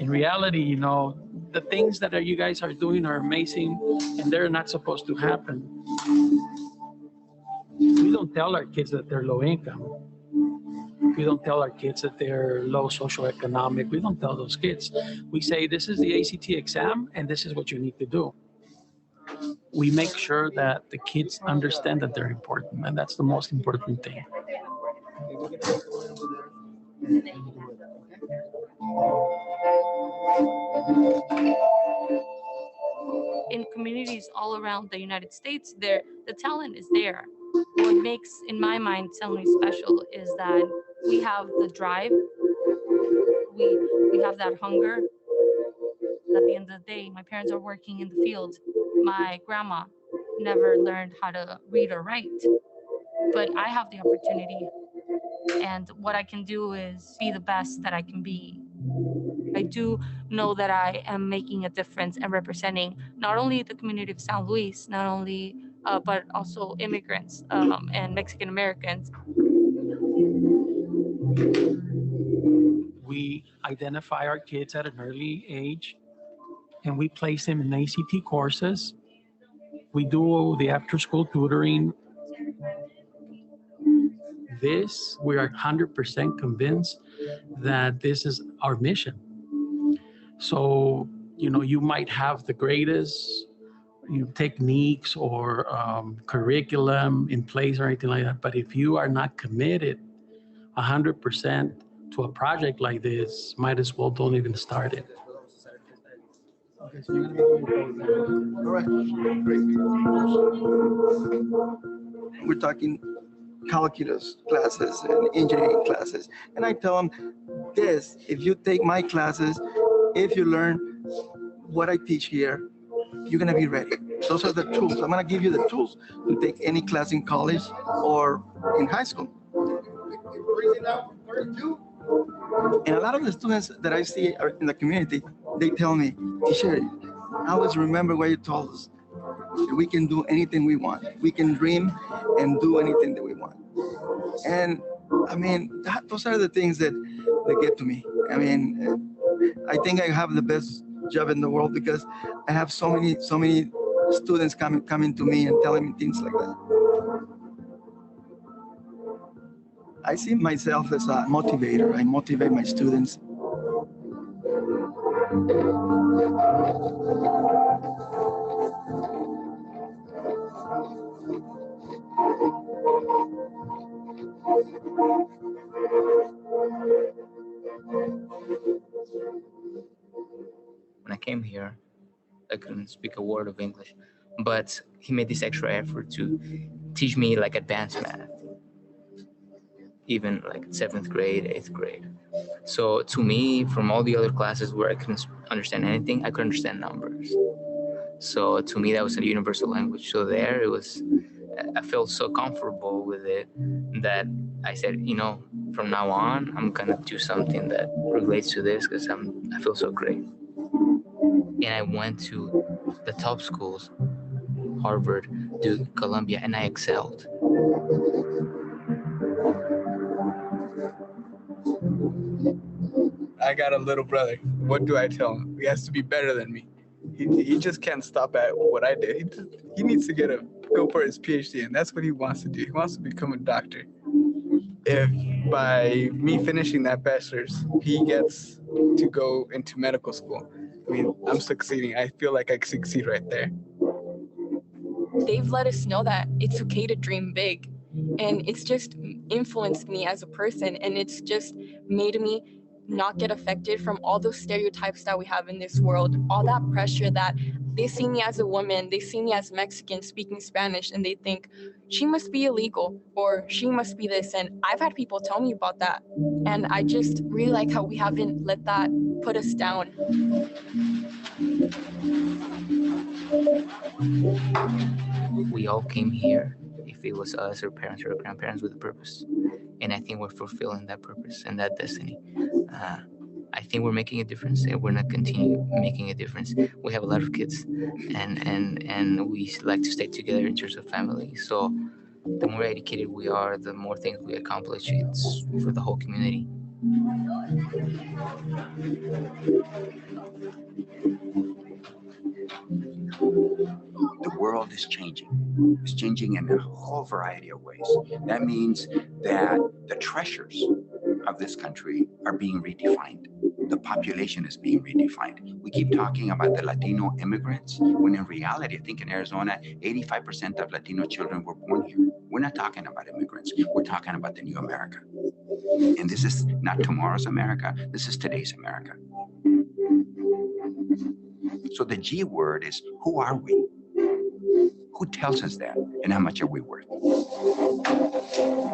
In reality, you know, the things that you guys are doing are amazing and they're not supposed to happen. We don't tell our kids that they're low income. We don't tell our kids that they're low socioeconomic. We don't tell those kids. We say, this is the ACT exam and this is what you need to do. We make sure that the kids understand that they're important, and that's the most important thing. In communities all around the United States, the talent is there. What makes, in my mind, Selmy special is that we have the drive, we have that hunger. At the end of the day, my parents are working in the field. My grandma never learned how to read or write, but I have the opportunity. And what I can do is be the best that I can be. I do know that I am making a difference and representing not only the community of San Luis, not only, but also immigrants and Mexican Americans. We identify our kids at an early age and we place them in ACT courses. We do the after-school tutoring. We are 100% convinced that this is our mission. So, you know, you might have the greatest techniques or curriculum in place or anything like that, but if you are not committed 100% to a project like this, might as well don't even start it. Okay, so you're going to be doing all right, great. We're talking calculus classes and engineering classes, and I tell them this: if you take my classes, if you learn what I teach here, you're going to be ready. Those are the tools. I'm going to give you the tools to take any class in college or in high school. And a lot of the students that I see are in the community, they tell me, teacher, I always remember what you told us. We can do anything we want. We can dream and do anything that we want. And I mean, those are the things that get to me. I mean, I think I have the best job in the world because I have so many students coming to me and telling me things like that. I see myself as a motivator. I motivate my students. When I came here, I couldn't speak a word of English, but he made this extra effort to teach me like advanced math, even like 7th grade, 8th grade. So to me, from all the other classes where I couldn't understand anything, I could understand numbers. So to me, that was a universal language. So there it was, I felt so comfortable with it that I said, you know, from now on, I'm gonna do something that relates to this because I feel so great. And I went to the top schools, Harvard, Duke, Columbia, and I excelled. I got a little brother. What do I tell him? He has to be better than me. He just can't stop at what I did. He needs to go for his PhD, and that's what he wants to do. He wants to become a doctor. If by me finishing that bachelor's, he gets to go into medical school, I mean, I'm succeeding. I feel like I succeed right there. They've let us know that it's okay to dream big, and it's just influenced me as a person, and it's just made me not get affected from all those stereotypes that we have in this world, all that pressure that they see me as a woman, they see me as Mexican speaking Spanish, and they think she must be illegal or she must be this. And I've had people tell me about that. And I just really like how we haven't let that put us down. We all came here, if it was us or parents or grandparents, with a purpose. And I think we're fulfilling that purpose and that destiny. I think we're making a difference, and we're going to continue making a difference. We have a lot of kids, and we like to stay together in terms of family. So the more educated we are, the more things we accomplish. It's for the whole community. The world is changing. It's changing in a whole variety of ways. That means that the treasures of this country are being redefined. The population is being redefined. We keep talking about the Latino immigrants, when in reality, I think in Arizona, 85% of Latino children were born here. We're not talking about immigrants. We're talking about the new America. And this is not tomorrow's America. This is today's America. So the G word is, who are we? Who tells us that? And how much are we worth?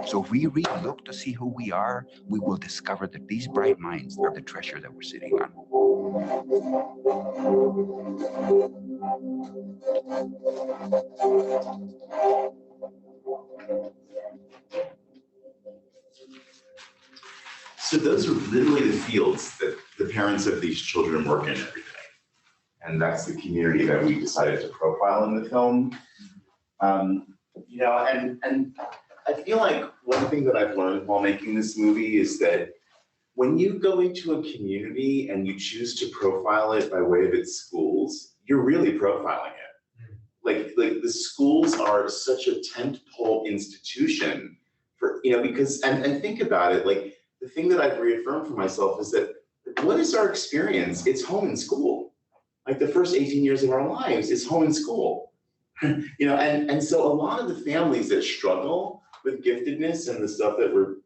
So if we really look to see who we are, we will discover that these bright minds are the treasure that we're sitting on. So those are literally the fields that the parents of these children work in every day. And that's the community that we decided to profile in the film. You know, and I feel like one thing that I've learned while making this movie is that when you go into a community and you choose to profile it by way of its schools, you're really profiling it. Like the schools are such a tentpole institution for, you know, because, and think about it, like the thing that I've reaffirmed for myself is that what is our experience? It's home and school. Like the first 18 years of our lives is home and school. You know, and so a lot of the families that struggle with giftedness and the stuff that we're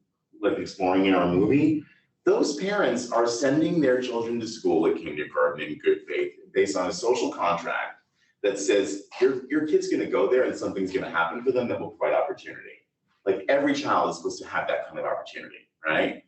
like exploring in our movie, those parents are sending their children to school at kindergarten in good faith based on a social contract that says your kid's gonna go there and something's gonna happen for them that will provide opportunity. Like every child is supposed to have that kind of opportunity, right?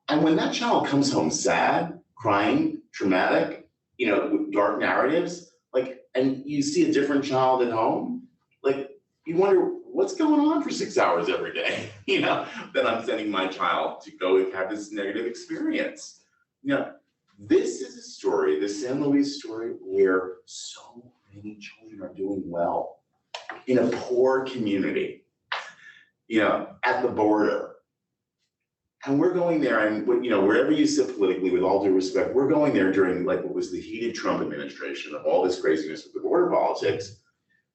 And when that child comes home sad, crying, traumatic, you know, with dark narratives, like, and you see a different child at home, like you wonder what's going on for 6 hours every day, you know, that I'm sending my child to go have this negative experience. You know, this is a story, the San Luis story, where so many children are doing well in a poor community, you know, at the border. And we're going there, and you know, wherever you sit politically, with all due respect, we're going there during like what was the heated Trump administration of all this craziness with the border politics.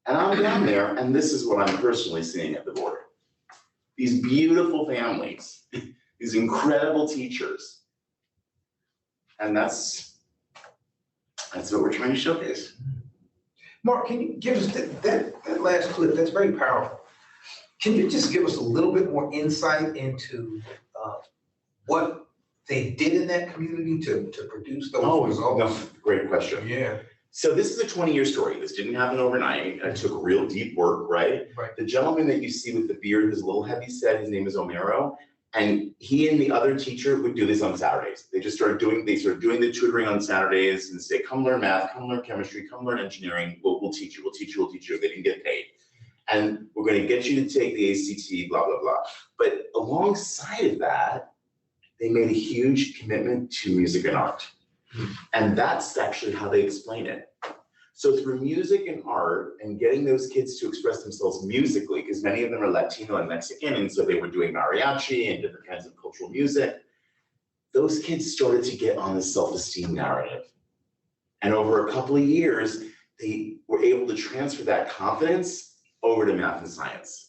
And I'm down there, and this is what I'm personally seeing at the border. These beautiful families, these incredible teachers. And that's what we're trying to showcase. Marc, can you give us that last clip? That's very powerful. Can you just give us a little bit more insight into what they did in that community to produce those Oh, results? no, great question. Yeah. So this is a 20-year story. This didn't happen overnight. It took real deep work, right? Right. The gentleman that you see with the beard who's a little heavy set, his name is Omero, and he and the other teacher would do this on Saturdays. They started doing the tutoring on Saturdays and say, come learn math, come learn chemistry, come learn engineering, we'll teach you, we'll teach you, we'll teach you. They didn't get paid. And we're going to get you to take the ACT, blah, blah, blah. But alongside of that, they made a huge commitment to music and art. And that's actually how they explain it. So through music and art and getting those kids to express themselves musically, because many of them are Latino and Mexican, and so they were doing mariachi and different kinds of cultural music, those kids started to get on the self-esteem narrative. And over a couple of years, they were able to transfer that confidence over to math and science.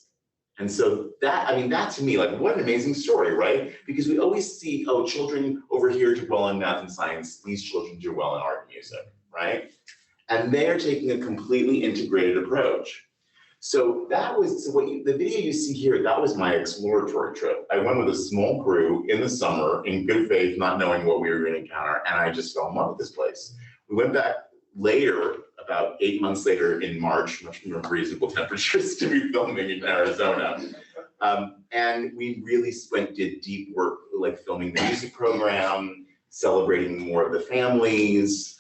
And so that, I mean, that to me, like, what an amazing story, right? Because we always see, oh, children over here do well in math and science, these children do well in art and music, right? And they are taking a completely integrated approach. So that was, the video you see here, that was my exploratory trip. I went with a small crew in the summer, in good faith, not knowing what we were going to encounter, and I just fell in love with this place. We went back later, about 8 months later in March, much more reasonable temperatures to be filming in Arizona. And we really did deep work, like filming the music program, celebrating more of the families.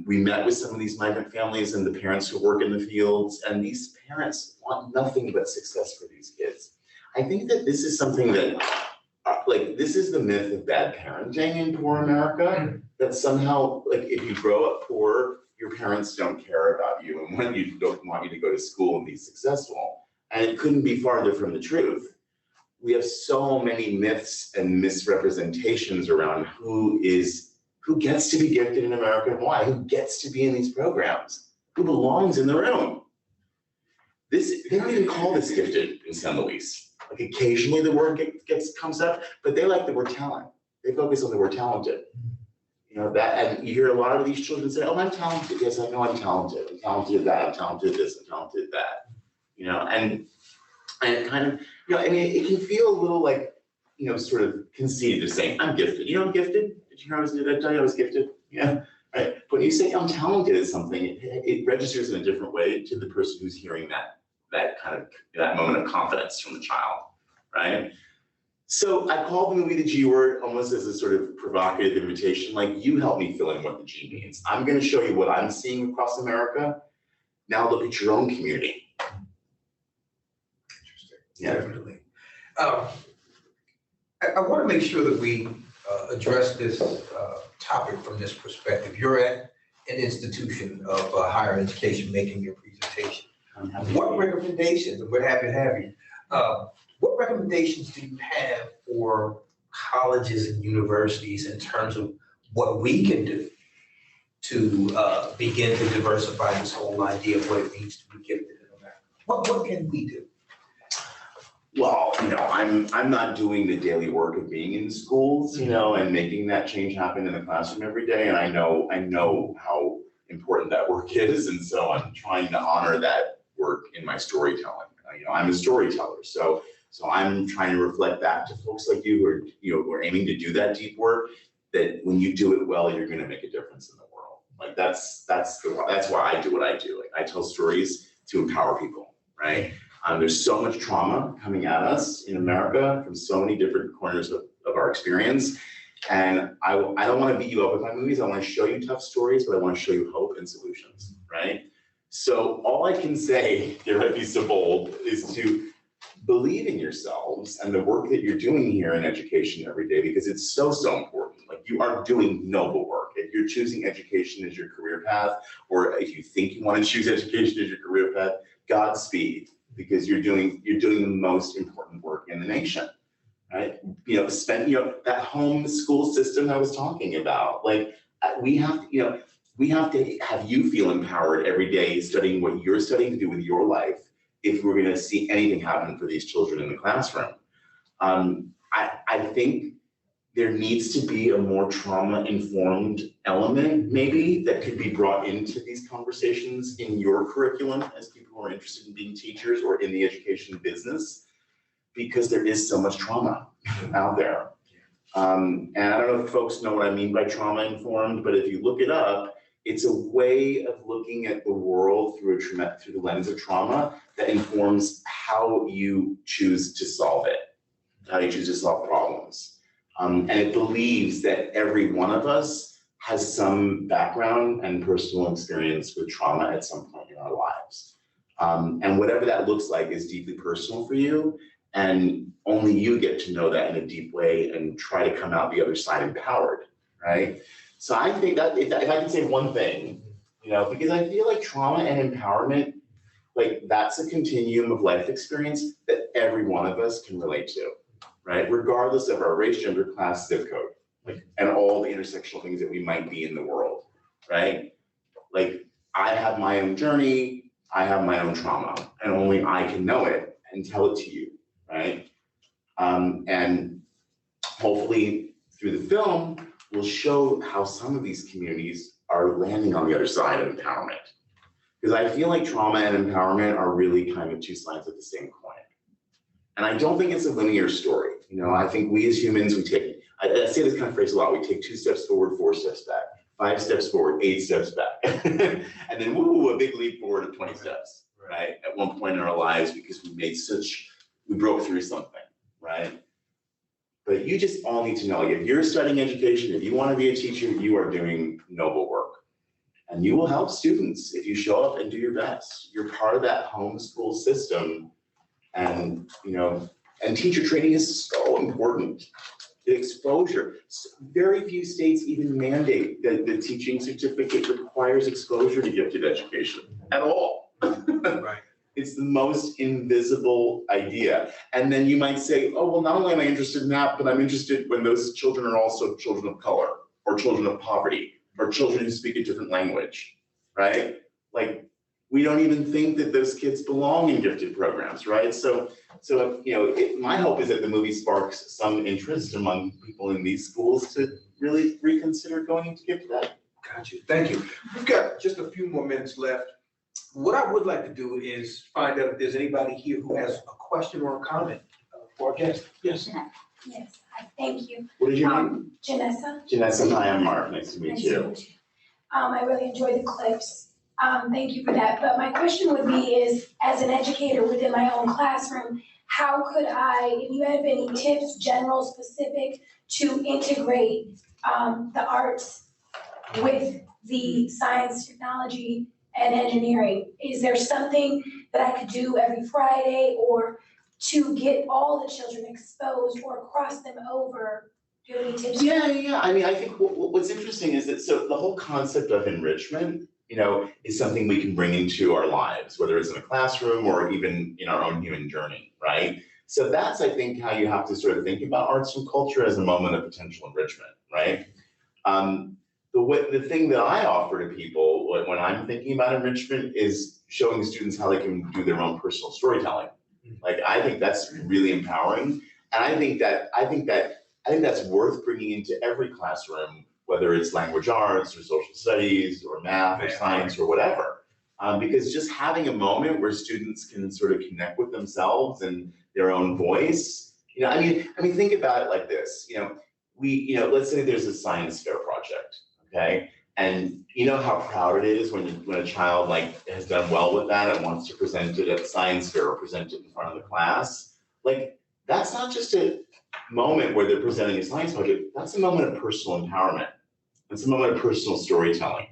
We met with some of these migrant families and the parents who work in the fields, and these parents want nothing but success for these kids. I think that this is something that, this is the myth of bad parenting in poor America, that somehow, like, if you grow up poor, your parents don't care about you and want you to go to school and be successful. And it couldn't be farther from the truth. We have so many myths and misrepresentations around who gets to be gifted in America and why, who gets to be in these programs, who belongs in the room. They don't even call this gifted in San Luis. Like, occasionally the word comes up, but they like the word talent. They focus on the word talented. You know, and you hear a lot of these children say, oh, I'm talented. Yes, I know I'm talented. I'm talented at that, I'm talented at this, I'm talented at that. You know, and kind of, you know, I mean, it can feel a little like, you know, sort of conceited to saying, I'm gifted. You know, I'm gifted. Did you hear did I tell you I was gifted? Yeah, right. But when you say I'm talented at something, it registers in a different way to the person who's hearing that moment of confidence from the child, right? So I called the movie The G Word almost as a sort of provocative invitation, like, you help me fill in what the G means. I'm going to show you what I'm seeing across America. Now look at your own community. Interesting. Yeah, definitely. I want to make sure that we address this topic from this perspective. You're at an institution of higher education making your presentation. What recommendations, and we're happy to have you, what recommendations do you have for colleges and universities in terms of what we can do to begin to diversify this whole idea of what it means to be gifted in America? What can we do? Well, you know, I'm not doing the daily work of being in schools, you know, and making that change happen in the classroom every day. And I know how important that work is. And so I'm trying to honor that work in my storytelling. You know, I'm a storyteller. So I'm trying to reflect back to folks like you who are aiming to do that deep work, that when you do it well, you're going to make a difference in the world. Like that's why I do what I do. Like, I tell stories to empower people, right? There's so much trauma coming at us in America from so many different corners of our experience. And I don't want to beat you up with my movies. I want to show you tough stories, but I want to show you hope and solutions, right? So all I can say, dare I be so bold, is to believe in yourselves and the work that you're doing here in education every day, because it's so important. Like, you are doing noble work. If you're choosing education as your career path, or if you think you want to choose education as your career path, Godspeed, because you're doing the most important work in the nation, right? You know, that home school system I was talking about, like, we have to have you feel empowered every day studying what you're studying to do with your life if we're going to see anything happen for these children in the classroom. I think there needs to be a more trauma-informed element, maybe, that could be brought into these conversations in your curriculum as people who are interested in being teachers or in the education business, because there is so much trauma out there. And I don't know if folks know what I mean by trauma informed, but if you look it up, it's a way of looking at the world through the lens of trauma that informs how you choose to solve it, how you choose to solve problems. And it believes that every one of us has some background and personal experience with trauma at some point in our lives. And whatever that looks like is deeply personal for you, and only you get to know that in a deep way and try to come out the other side empowered, right? So I think that if I can say one thing, because I feel like trauma and empowerment, like that's a continuum of life experience that every one of us can relate to, right? Regardless of our race, gender, class, zip code, like, and all the intersectional things that we might be in the world, right? Like I have my own journey, I have my own trauma, and only I can know it and tell it to you, right? And hopefully through the film, we'll show how some of these communities are landing on the other side of empowerment. Because I feel like trauma and empowerment are really kind of two sides of the same coin. And I don't think it's a linear story. I think we as humans, I say this kind of phrase a lot, we take 2 steps forward, 4 steps back, 5 steps forward, 8 steps back. And then woo, a big leap forward of 20 steps, right? At one point in our lives, because we broke through something, right? But you just all need to know, like, if you're studying education, if you want to be a teacher, you are doing noble work. And you will help students if you show up and do your best. You're part of that homeschool system. And, and teacher training is so important. The exposure. Very few states even mandate that the teaching certificate requires exposure to gifted education at all. Right. It's the most invisible idea. And then you might say, oh, well, not only am I interested in that, but I'm interested when those children are also children of color or children of poverty or children who speak a different language, right? Like, we don't even think that those kids belong in gifted programs, right? So my hope is that the movie sparks some interest among people in these schools to really reconsider going into gifted ed. Got you. Thank you. We've got just a few more minutes left. What I would like to do is find out if there's anybody here who has a question or a comment for our guest. Yes. Yes, thank you. What is your name? Janessa. Janessa, hi, I'm Marc. Nice to meet you. I really enjoyed the clips. Thank you for that. But my question would be is, as an educator within my own classroom, how could if you have any tips, general, specific, to integrate the arts with the science, technology, and engineering? Is there something that I could do every Friday or to get all the children exposed or cross them over? Do you have any tips? Yeah. I mean, I think what's interesting is that, so the whole concept of enrichment, is something we can bring into our lives, whether it's in a classroom or even in our own human journey, right? So that's, I think, how you have to sort of think about arts and culture as a moment of potential enrichment, right? The thing that I offer to people when I'm thinking about enrichment is showing students how they can do their own personal storytelling. Like, I think that's really empowering, and I think that's worth bringing into every classroom, whether it's language arts or social studies or math or science or whatever. Because just having a moment where students can sort of connect with themselves and their own voice, I mean, think about it like this. Let's say there's a science fair project, okay? And you know how proud it is when a child like has done well with that and wants to present it at the science fair or present it in front of the class. Like, that's not just a moment where they're presenting a science project, that's a moment of personal empowerment. It's a moment of personal storytelling,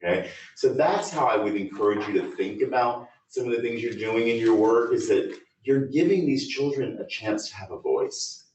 okay? So that's how I would encourage you to think about some of the things you're doing in your work, is that you're giving these children a chance to have a voice,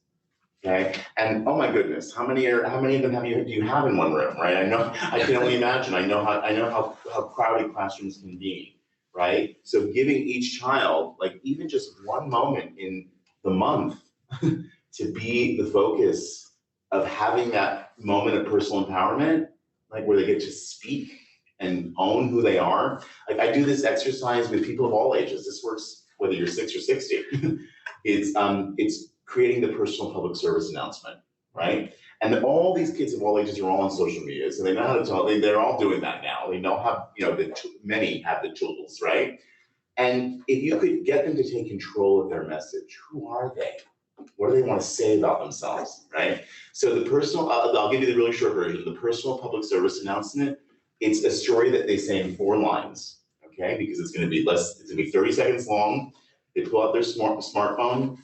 okay? And oh my goodness, how many of them do you have in one room, right? I can only imagine. I know how crowded classrooms can be, right? So giving each child, like, even just one moment in the month to be the focus of having that moment of personal empowerment, like where they get to speak and own who they are. Like, I do this exercise with people of all ages. This works whether you're 6 or 60. It's creating the personal public service announcement, right? And all these kids of all ages are all on social media, so they know how to tell. They're all doing that now. They know how, many have the tools, right? And if you could get them to take control of their message, who are they? What do they want to say about themselves, right? So the personal, I'll give you the really short version. The personal public service announcement, it's a story that they say in 4 lines, okay? Because it's gonna be 30 seconds long. They pull out their smartphone,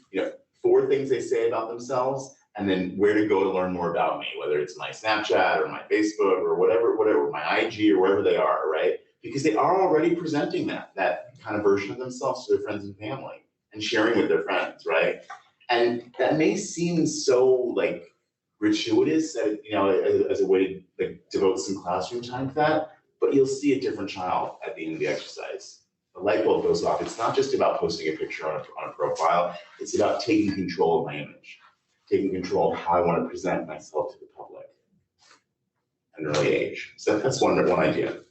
4 things they say about themselves, and then where to go to learn more about me, whether it's my Snapchat or my Facebook or whatever, my IG or wherever they are, right? Because they are already presenting that kind of version of themselves to their friends and family and sharing with their friends, right? And that may seem so like gratuitous, as a way to devote some classroom time to that, but you'll see a different child at the end of the exercise. The light bulb goes off. It's not just about posting a picture on a profile. It's about taking control of my image, taking control of how I want to present myself to the public at an early age. So that's one idea.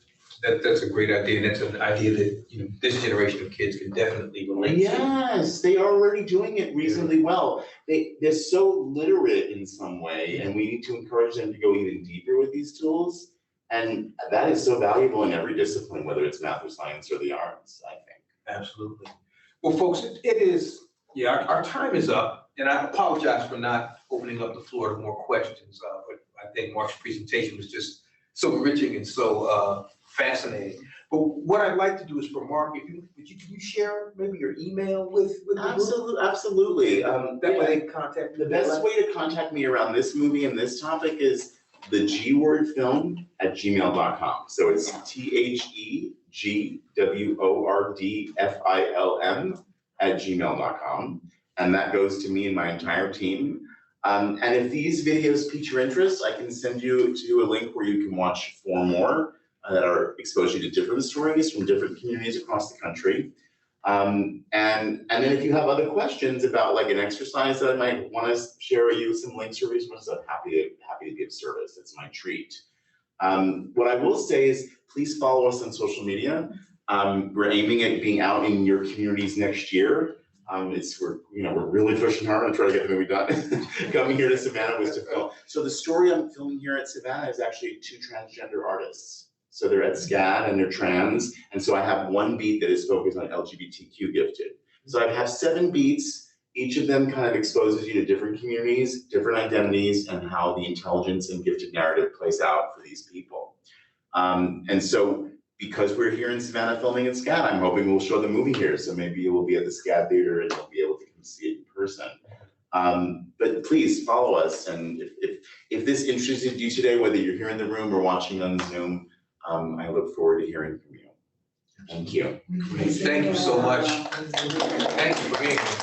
That's a great idea, and that's an idea that this generation of kids can definitely relate to. Yes, they are already doing it reasonably well. They're so literate in some way, and we need to encourage them to go even deeper with these tools. And that is so valuable in every discipline, whether it's math or science or the arts, I think. Absolutely. Well, folks, it is, our time is up, and I apologize for not opening up the floor to more questions, but I think Marc's presentation was just so enriching and so fascinating. But what I'd like to do is for Marc, can you share maybe your email with the group? Absolutely. That way they can contact you. The best way to contact me around this movie and this topic is thegwordfilm@gmail.com. So it's THEGWORDFILM@gmail.com. And that goes to me and my entire team. And if these videos pique your interest, I can send you to a link where you can watch 4 more that are expose you to different stories from different communities across the country. And then if you have other questions about like an exercise that I might want to share with you, some links or resources, I'm happy to be of service. It's my treat. What I will say is please follow us on social media. We're aiming at being out in your communities next year. We're really pushing hard to try to get the movie done. Coming here to Savannah was to film. So the story I'm filming here at Savannah is actually 2 transgender artists. So they're at SCAD and they're trans. And so I have 1 beat that is focused on LGBTQ gifted. So I have 7 beats. Each of them kind of exposes you to different communities, different identities, and how the intelligence and gifted narrative plays out for these people. And so because we're here in Savannah filming at SCAD, I'm hoping we'll show the movie here. So maybe you will be at the SCAD theater and you'll be able to come see it in person. But please follow us. And if this interested you today, whether you're here in the room or watching on Zoom, I look forward to hearing from you. Thank you. Thank you so much. Thank you for being here.